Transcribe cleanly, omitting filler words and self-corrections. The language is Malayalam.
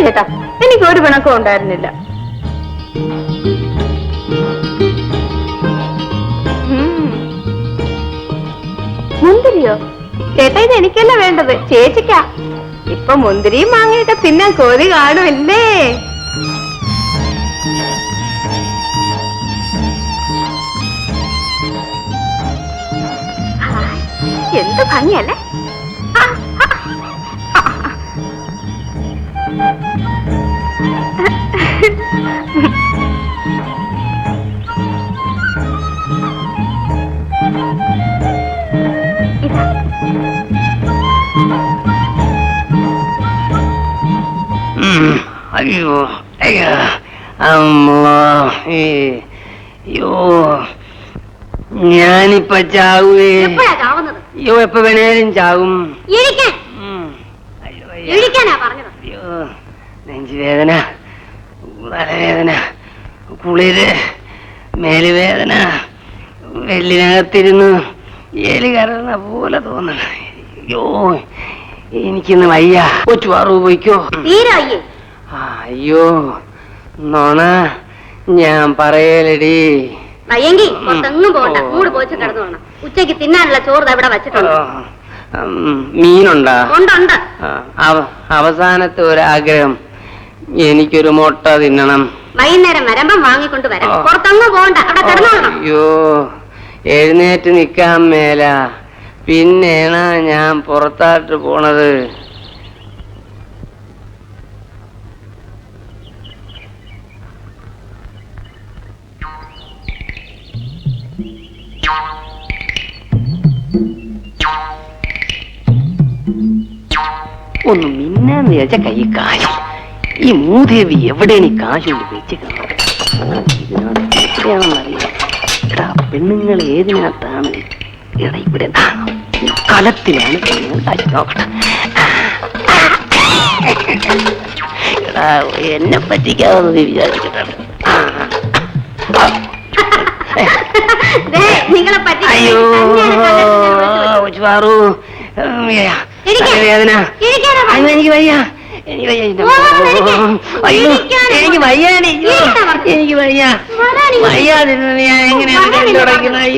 ചേട്ടാ, എനിക്ക് ഒരു പിണക്കം ഉണ്ടായിരുന്നില്ല. മുന്തിരിയോ ചേട്ടാ? ഇത് എനിക്കല്ല വേണ്ടത്, ചേച്ചിക്കാ. ഇപ്പൊ മുന്തിരിയും മാങ്ങയൊക്കെ തിന്നാൻ കൊതി കാണുമല്ലേ? എന്ത് ഭംഗിയല്ലേ? അയ്യോ അയ്യോ അയ്യോ, ഞാനിപ്പ ചാവേ. അയ്യോ, എപ്പ വേണേലും ചാവും. അയ്യോ, നെഞ്ചുവേദന, തലവേദന, കുളിര്, മേലുവേദന, വെല്ലിനകത്തിരുന്ന് എലി കയറുന്ന പോലെ തോന്നണ. അയ്യോ, എനിക്കിന്ന് വയ്യ. കൊച്ചു വാറു പോയിക്കോ. അയ്യോ, നോണ ഞാൻ പറയലടി. ഉച്ചക്ക് തിന്നാനുള്ള ചോറ് ഇവിടെ വെച്ചിട്ടുണ്ട്. മീനുണ്ടാ? അവസാനത്തെ ഒരാഗ്രഹം, എനിക്കൊരു മുട്ട തിന്നണം. വൈകുന്നേരം വരുമ്പം വാങ്ങിക്കൊണ്ട് വരാം. പുറത്തൊന്നും പോകണ്ട, അവിടെ കിടന്നോളണം. അയ്യോ, എഴുന്നേറ്റ് നിക്കാൻ മേല. പിന്നെയാണ് ഞാൻ പുറത്താട്ട് പോണത്. ഒന്ന് മിന്നാന്ന് വിചാരിച്ച കൈ കാശ്. ഈ മൂദേവി എവിടെയാണ് ഈ കാശ് കൊണ്ട് വെച്ചിരിക്കുന്നത്? ഇതിനകത്ത് എടാ, പെണ്ണുങ്ങൾ ഏതിനകത്താണ്? എടാ, ഇവിടെ കലത്തിലാണ് പെണ്ണുങ്ങൾ. കാശ് നോക്കട്ടെ. എടാ, എന്നെ പറ്റിക്കാവുന്നത് വിചാരിച്ചിട്ടാണ്. അയ്യോ പാറു, വേദന. എനിക്ക് വയ്യ, എനിക്ക് വയ്യ. അയ്യോ, എനിക്ക് വയ്യ, എനിക്ക് വയ്യ. വയ്യാതിരുന്നത് ഞാൻ എങ്ങനെയാണ് തുടയ്ക്കുന്നത്?